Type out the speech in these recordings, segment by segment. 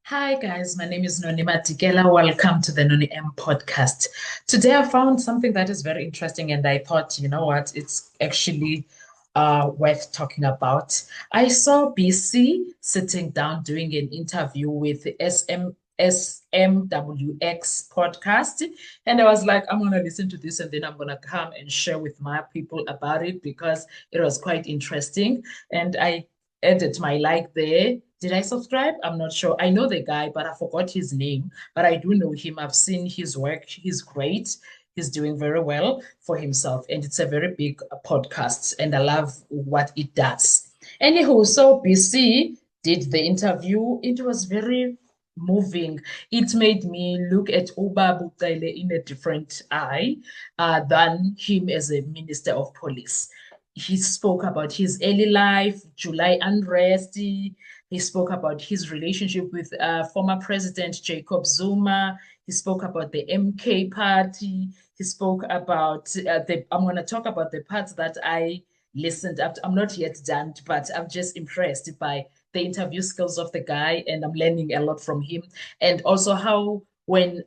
Hi guys, my name is Noni Matikela. Welcome to the Noni M podcast. Today I found something that is very interesting and I thought, you know what, it's actually worth talking about. I saw BC sitting down doing an interview with the SMWX podcast, and I was like, I'm going to listen to this and then I'm going to come and share with my people about it because it was quite interesting. And I added my like there. Did I subscribe? I'm not sure. I know the guy, but I forgot his name. But I do know him. I've seen his work. He's great. He's doing very well for himself. And it's a very big podcast. And I love what it does. Anywho, so BC did the interview. It was very moving. It made me look at Uba Bukaile in a different eye than him as a minister of police. He spoke about his early life, July unrest. He spoke about his relationship with former President Jacob Zuma. He spoke about the MK party. He spoke about I'm going to talk about the parts that I listened up. I'm not yet done, but I'm just impressed by the interview skills of the guy, and I'm learning a lot from him. And also how when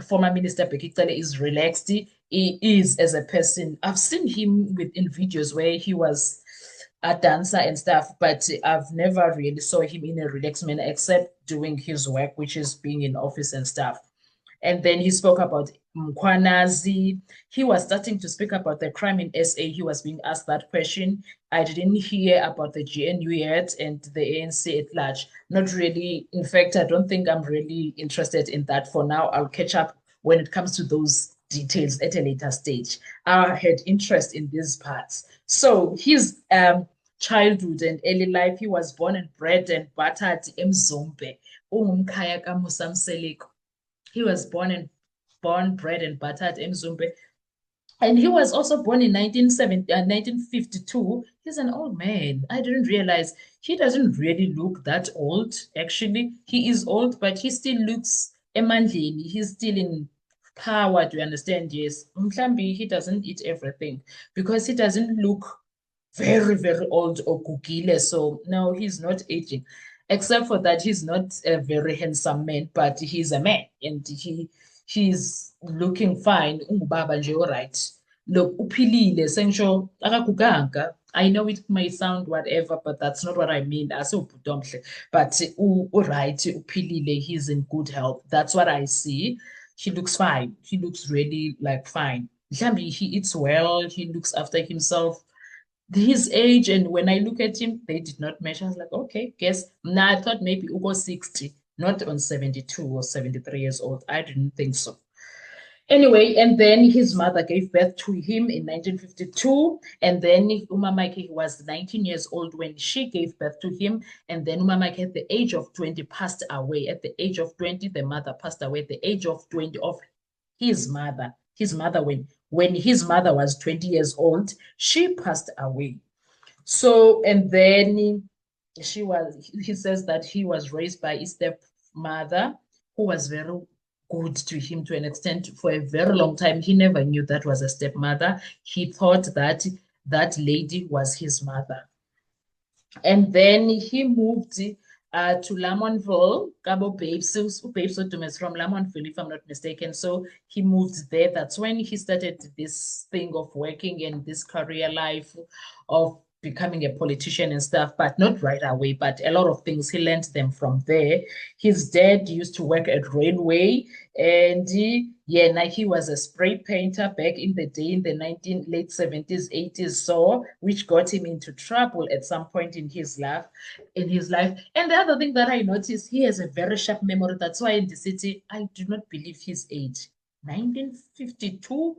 former Minister Bheki Cele is relaxed, he is as a person. I've seen him within videos where he was a dancer and stuff, but I've never really saw him in a relaxed manner except doing his work, which is being in office and stuff. And then he spoke about Mkwanazi. He was starting to speak about the crime in SA. He was being asked that question. I didn't hear about the GNU yet and the ANC at large. Not really. In fact, I don't think I'm really interested in that for now. I'll catch up when it comes to those details at a later stage. I had interest in these parts. So his childhood and early life, he was born and bred and battered Mzumbe. Ungumkhaya kaMusa Mseleko. He was born, bred, and battered in Zumbe. And he was also born in 1952. He's an old man. I didn't realize he doesn't really look that old, actually. He is old, but he still looks emandleni. He's still in power, do you understand? Yes. Mhlambi, he doesn't eat everything because he doesn't look very, very old or kukile. So, no, he's not aging. Except for that, he's not a very handsome man, but he's a man and he's looking fine. Ungubaba nje alright. Look, uphilile, sengisho akaguganga. I know it may sound whatever, but that's not what I mean. Asubhudomhle. But right, uphilile, he's in good health. That's what I see. He looks fine. He looks really like fine. Mhlambi, he eats well, he looks after himself his age, and when I look at him, they did not match. I was like, okay, guess. Now I thought maybe Ugo 60, not on 72 or 73 years old. I didn't think so. Anyway, and then his mother gave birth to him in 1952. And then Umamake was 19 years old when she gave birth to him. And then Umamake at the age of 20 passed away. At the age of 20, the mother passed away. At the age of 20 of his mother when his mother was 20 years old, she passed away. So, and then he says that he was raised by his stepmother, who was very good to him to an extent for a very long time. He never knew that was a stepmother. He thought that that lady was his mother. And then he moved to Lamontville. Gabo Babes Odumo is from Lamontville, if I'm not mistaken. So he moved there. That's when he started this thing of working in this career life of becoming a politician and stuff, but not right away. But a lot of things he learned them from there. His dad used to work at railway, and yeah, now he was a spray painter back in the day in the late 70s, 80s, so which got him into trouble at some point in his life. And the other thing that I noticed, he has a very sharp memory. That's why in the city, I do not believe his age. 1952.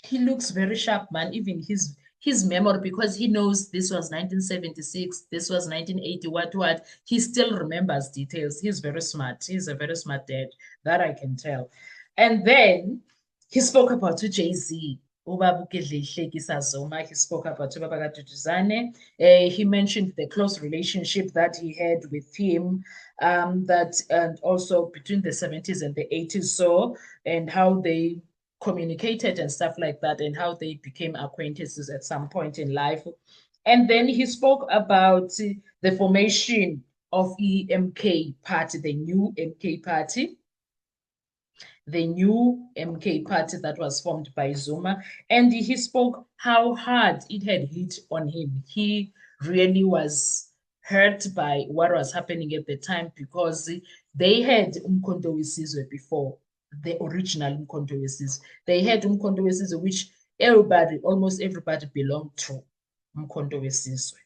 He looks very sharp, man. Even his memory, because he knows this was 1976, this was 1980, what. He still remembers details. He's very smart. He's a very smart dad. That I can tell. And then he spoke about Jay-Z. He spoke about Ubaba Duduzane. He mentioned the close relationship that he had with him, that and also between the 70s and the 80s, so and how they communicated and stuff like that, and how they became acquaintances at some point in life. And then he spoke about the formation of MK party, the new MK party. The new MK party that was formed by Zuma, and he spoke how hard it had hit on him. He really was hurt by what was happening at the time because they had Umkhonto weSizwe before, the original Umkhonto weSizwe. They had Umkhonto weSizwe, which everybody, almost everybody belonged to Umkhonto weSizwe.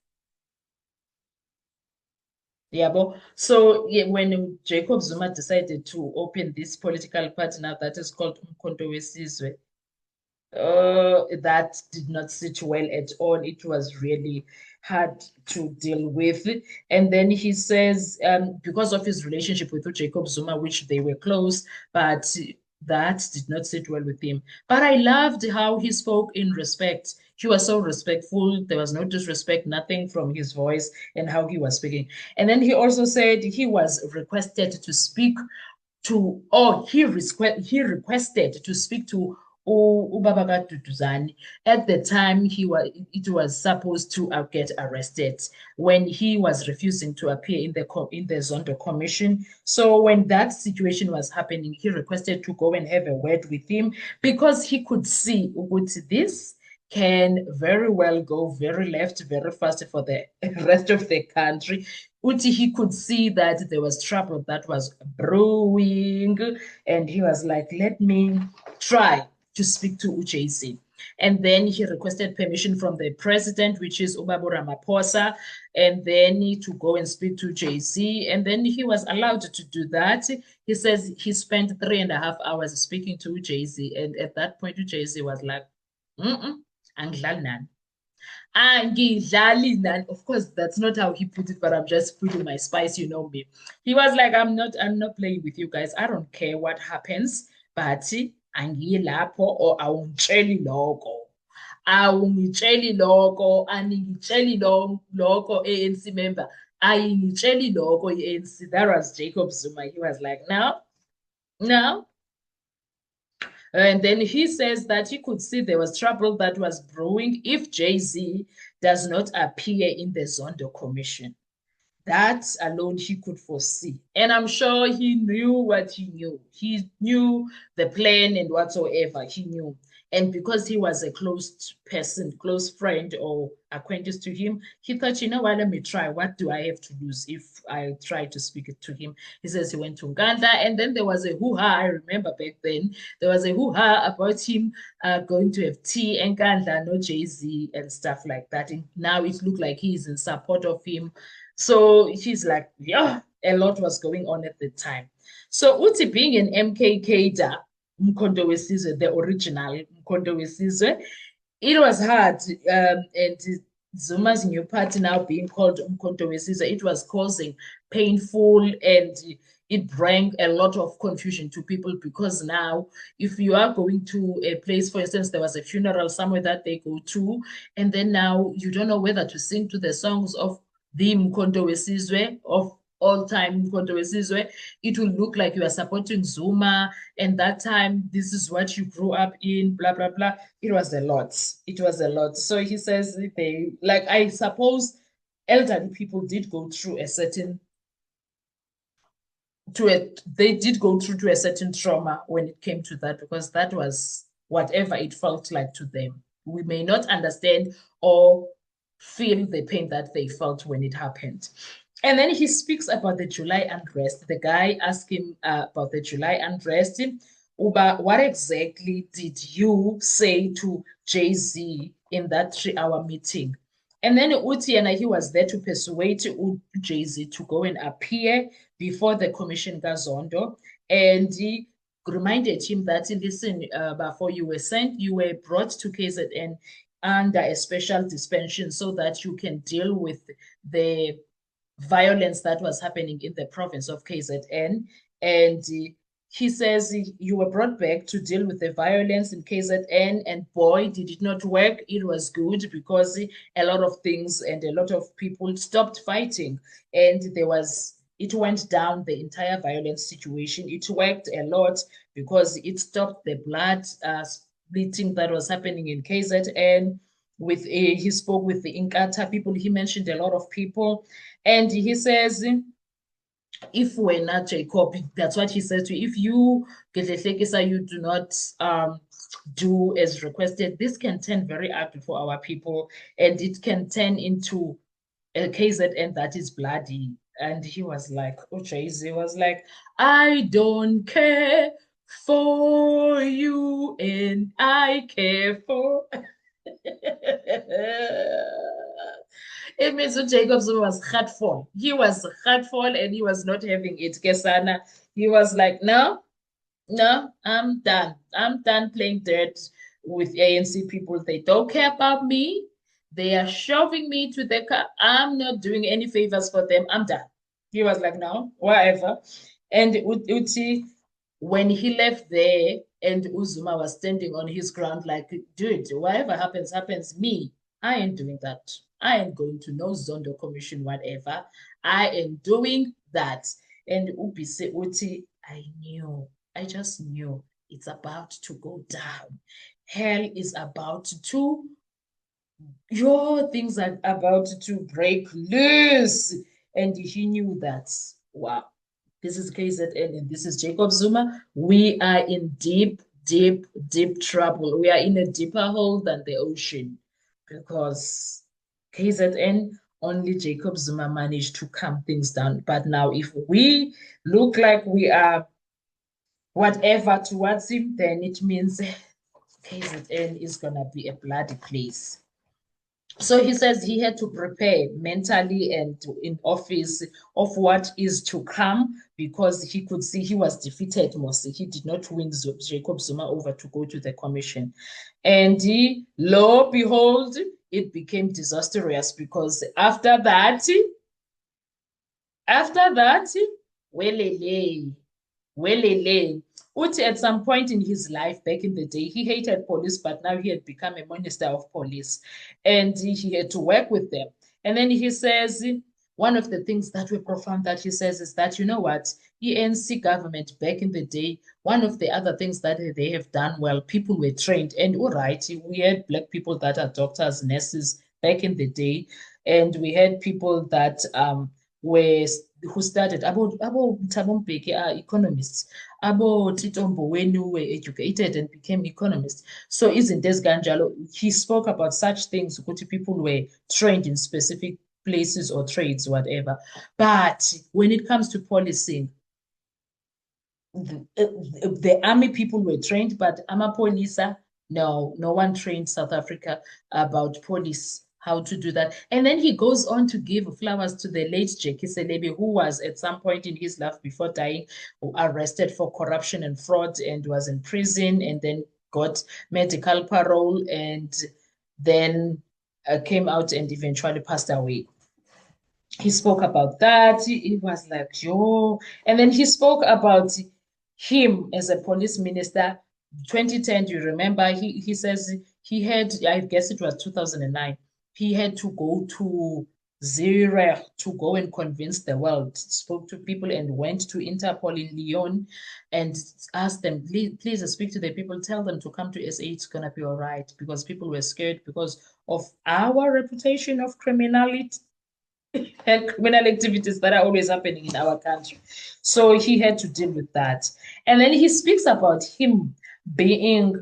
Yeah, but so yeah, when Jacob Zuma decided to open this political party now that is called Umkhonto weSizwe, that did not sit well at all. It was really hard to deal with. And then he says, because of his relationship with Jacob Zuma, which they were close, but that did not sit well with him. But I loved how he spoke in respect. He was so respectful. There was no disrespect, nothing from his voice and how he was speaking. And then he also said he was requested to speak to, or he requested to speak to Ubaba Duduzane. At the time, it was supposed to get arrested when he was refusing to appear in the Zondo Commission. So when that situation was happening, he requested to go and have a word with him because he could see this can very well go very left, very fast for the rest of the country. Uti, he could see that there was trouble that was brewing, and he was like, let me try to speak to UJC. And then he requested permission from the president, which is Ubaba Ramaphosa, and then to go and speak to JC. And then he was allowed to do that. He says he spent 3.5 hours speaking to JC. And at that point, JC was like, angidlali nani. Of course, that's not how he put it, but I'm just putting my spice, you know me. He was like, I'm not playing with you guys. I don't care what happens, but angiyi lapho or awungitsheli lokho. Awungitsheli lokho, aningitsheli lokho ANC member. Ayingitsheli lokho ANC. That was Jacob Zuma. He was like, no. And then he says that he could see there was trouble that was brewing if Jay-Z does not appear in the Zondo Commission. That alone he could foresee. And I'm sure he knew what he knew. He knew the plan and whatsoever he knew. And because he was a close person, close friend or acquaintance to him, he thought, you know what, let me try. What do I have to lose if I try to speak to him? He says he went to Uganda, and then there was a hoo-ha. I remember back then, there was a hoo-ha about him going to have tea and Uganda, no Jay-Z and stuff like that. And now it looked like he's in support of him. So he's like, yeah, a lot was going on at the time. So Uti being an MK cadre, Umkhonto weSizwe, the original Umkhonto weSizwe, it was hard. And Zuma's new party now being called Umkhonto weSizwe, it was causing painful and it brought a lot of confusion to people because now if you are going to a place, for instance, there was a funeral somewhere that they go to, and then now you don't know whether to sing to the songs of the Umkhonto weSizwe, of all-time Umkhonto weSizwe, it will look like you are supporting Zuma, and that time, this is what you grew up in, blah, blah, blah. It was a lot. It was a lot. So he says they, like, I suppose elderly people did go through a certain, they did go through to a certain trauma when it came to that, because that was whatever it felt like to them. We may not understand or feel the pain that they felt when it happened. And then he speaks about the July unrest. The guy asked him about the July unrest. Uba, what exactly did you say to Jay-Z in that 3-hour meeting? And then Utiana, he was there to persuade Jay-Z to go and appear before the commission Gazondo. And he reminded him that, listen, before you were brought to KZN under a special dispensation so that you can deal with the violence that was happening in the province of KZN. And he says you were brought back to deal with the violence in KZN, and boy, did it not work. It was good because a lot of things and a lot of people stopped fighting, and it went down, the entire violence situation. It worked a lot because it stopped the blood splitting that was happening in KZN. He spoke with the Inkatha people. He mentioned a lot of people. And he says if we're not Jacob, that's what he says to you. If you get you do not do as requested, this can turn very ugly for our people, and it can turn into a KZN that is bloody. And he was like, oh, Jay-Z was like, I don't care for you, and I care for. It means Jacob Zuma was hurtful. He was hurtful and he was not having it. Kesana, he was like, no, no, I'm done. I'm done playing dirt with ANC people. They don't care about me. They are shoving me to the car. I'm not doing any favors for them. I'm done. He was like, no, whatever. And Uti, when he left there and Uzuma was standing on his ground, like, dude, whatever happens, happens. Me, I ain't doing that. I ain't going to no Zondo Commission, whatever. I am doing that. And Ubise Uti, I just knew it's about to go down. Hell is about to, your things are about to break loose. And he knew that, wow, this is KZN and this is Jacob Zuma. We are in deep, deep, deep trouble. We are in a deeper hole than the ocean because KZN, only Jacob Zuma managed to calm things down. But now, if we look like we are whatever towards him, then it means KZN is going to be a bloody place. So he says he had to prepare mentally and in office of what is to come because he could see he was defeated mostly. He did not win Jacob Zuma over to go to the commission. And lo behold, it became disastrous because after that, welele, welele. Uti at some point in his life back in the day, he hated police, but now he had become a minister of police and he had to work with them. And then he says, one of the things that were profound that he says is that, you know what, ANC government back in the day, one of the other things that they have done well, people were trained. And all right, we had black people that are doctors, nurses back in the day, and we had people that were who started abo Thabo Mbeki are economists, abo Tito Mboweni were educated and became economists. So isn't this Ganjalo? He spoke about such things ukuthi people were trained in specific places or trades, whatever. But when it comes to policing, the army people were trained, but Amapolisa, no, no one trained South Africa about police, how to do that. And then he goes on to give flowers to the late Jackie Selebe, who was at some point in his life before dying, arrested for corruption and fraud and was in prison and then got medical parole and then came out and eventually passed away. He spoke about that. He was like, yo. And then he spoke about him as a police minister. 2010, do you remember? He says he had, I guess it was 2009, he had to go to Zurich to go and convince the world, spoke to people and went to Interpol in Lyon and asked them, please speak to the people, tell them to come to SA, it's going to be all right, because people were scared because of our reputation of criminality and criminal activities that are always happening in our country. So he had to deal with that. And then he speaks about him being,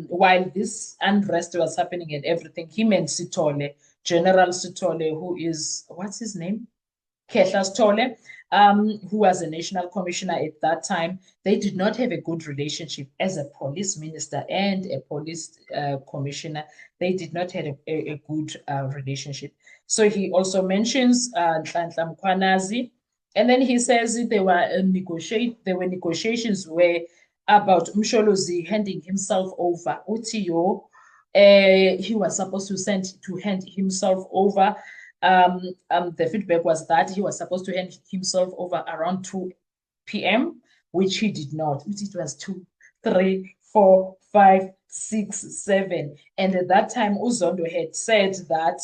while this unrest was happening and everything, him and Sithole, General Sithole, who is, what's his name? Kehla Sithole, who was a national commissioner at that time, they did not have a good relationship as a police minister and a police commissioner. They did not have a good relationship. So he also mentions Nhlanhla Mkhwanazi, and then he says there were negotiations where about Msholozi handing himself over. Utiyo, he was supposed to hand himself over. The feedback was that he was supposed to hand himself over around 2 p.m., which he did not. It was 2, 3, 4, 5, 6, 7. And at that time, Uzondo had said that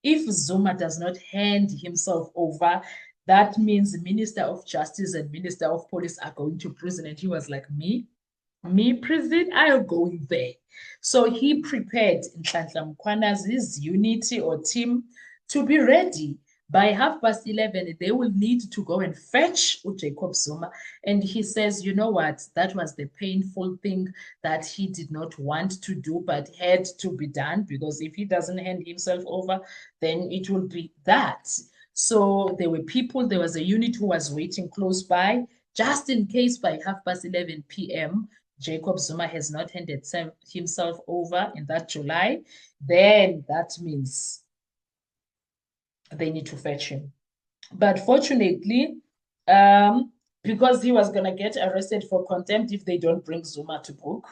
if Zuma does not hand himself over, that means the Minister of Justice and Minister of Police are going to prison. And he was like, me, prison, I'm going there. So he prepared Nhlanhla Mkhwanazi's unity or team to be ready By 11:30, they will need to go and fetch Jacob Zuma. And he says, you know what? That was the painful thing that he did not want to do, but had to be done, because if he doesn't hand himself over, then it will be that. So there were people, there was a unit who was waiting close by, just in case by 11:30 p.m., Jacob Zuma has not handed himself over in that July, then that means they need to fetch him. But fortunately, because he was going to get arrested for contempt if they don't bring Zuma to book,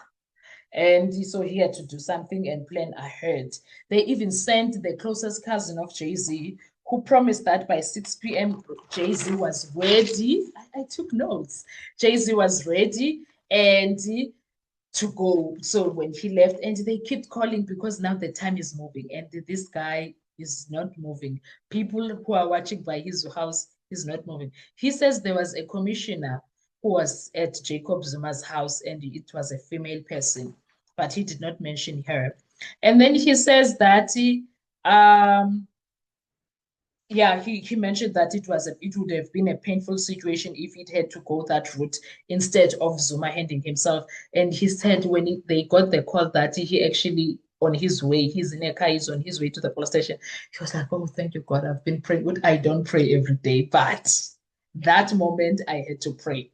and so he had to do something and plan ahead. They even sent the closest cousin of Jay-Z, who promised that by 6 p.m. Jay-Z was ready. I took notes. Jay-Z was ready and to go. So when he left, and they kept calling because now the time is moving, and this guy is not moving. People who are watching by his house is not moving. He says there was a commissioner who was at Jacob Zuma's house, and it was a female person, but he did not mention her. And then he says that he mentioned that it would have been a painful situation if it had to go that route instead of Zuma handing himself. And he said when they got the call that he actually on his way, he's in a car, he's on his way to the police station. He was like, "Oh, thank you, God, I've been praying. I don't pray every day, but that moment I had to pray."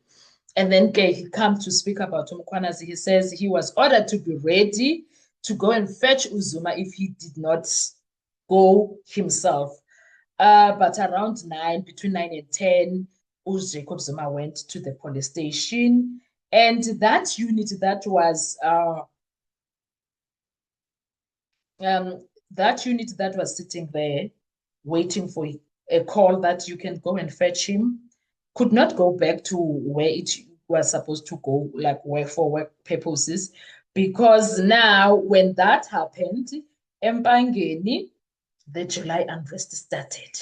And then he comes to speak about Mkhwanazi. He says he was ordered to be ready to go and fetch Uzuma if he did not go himself. But around 9, between 9 and 10, Jacob Zuma went to the police station. And that unit that was sitting there waiting for a call that you can go and fetch him could not go back to where it was supposed to go, like for work purposes, because now when that happened, Empangeni, the July unrest started.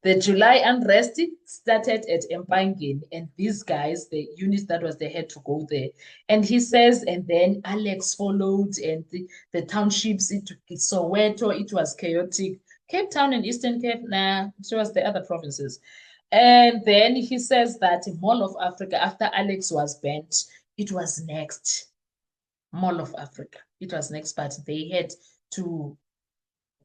The July unrest started at Empangeni, and these guys, the unit that was, they had to go there. And he says, and then Alex followed, and the townships, Soweto, it was chaotic. Cape Town and Eastern Cape, nah, it was the other provinces. And then he says that Mall of Africa, after Alex was banned, it was next. Mall of Africa, it was next, but they had to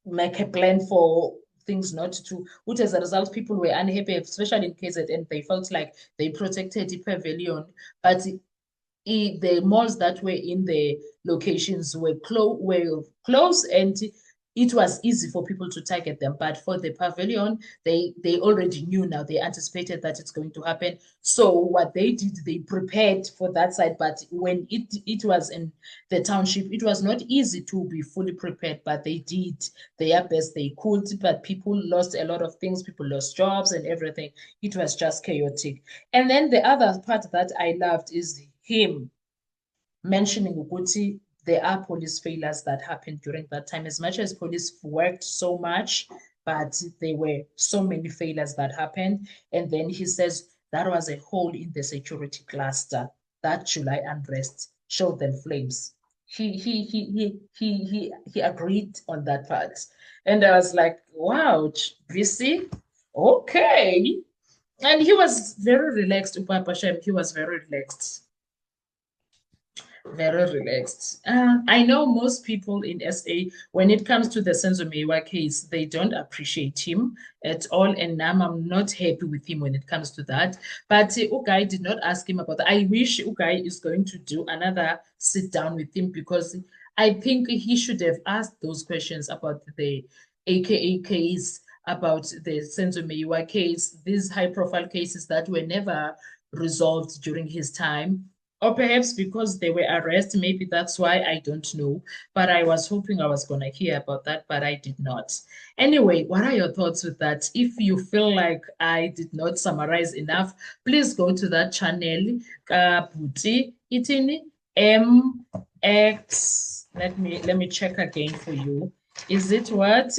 make a plan for things not to, which as a result, people were unhappy, especially in KZN. They felt like they protected the pavilion, but the malls that were in the locations were close, and it was easy for people to target them. But for the pavilion, they already knew now, they anticipated that it's going to happen. So what they did, they prepared for that side. But when it was in the township, it was not easy to be fully prepared, but they did their best they could. But people lost a lot of things, people lost jobs and everything. It was just chaotic. And then the other part that I loved is him mentioning Uguti, there are police failures that happened during that time. As much as police worked so much, but there were so many failures that happened. And then he says that was a hole in the security cluster. That July unrest showed them flames. He agreed on that part. And I was like, wow, BC, okay. And he was very relaxed, Upapa Shem. He was very relaxed. Very relaxed. I know most people in SA, when it comes to the Senzo Meyiwa case, they don't appreciate him at all. And now I'm not happy with him when it comes to that. But Ugai did not ask him about that. I wish Ugai is going to do another sit down with him, because I think he should have asked those questions about the AKA case, about the Senzo Meyiwa case, these high profile cases that were never resolved during his time. Or perhaps because they were arrested, maybe that's why, I don't know. But I was hoping I was going to hear about that, but I did not. Anyway, what are your thoughts with that? If you feel like I did not summarize enough, please go to that channel, Buti Itini MX. Let me check again for you. Is it what?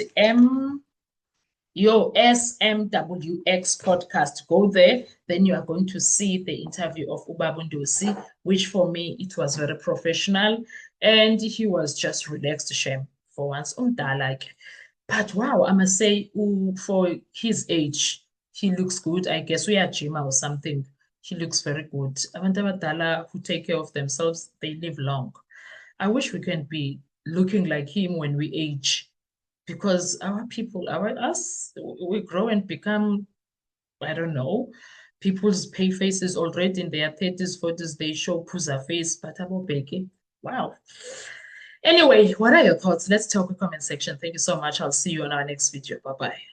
Your SMWX podcast. Go there, then you are going to see the interview of Ubaba Ndosi, which for me, it was very professional, and he was just relaxed, Shem, for once. Like, But wow, I must say, for his age, he looks good. I guess we are Jima or something. He looks very good. Abantu abadala who take care of themselves, they live long. I wish we can be looking like him when we age, because our people, our us, we grow and become, I don't know, people's pay faces already in their 30s, 40s, they show puza face, but abo beke. Wow. Anyway, what are your thoughts? Let's talk in the comment section. Thank you so much. I'll see you on our next video. Bye-bye.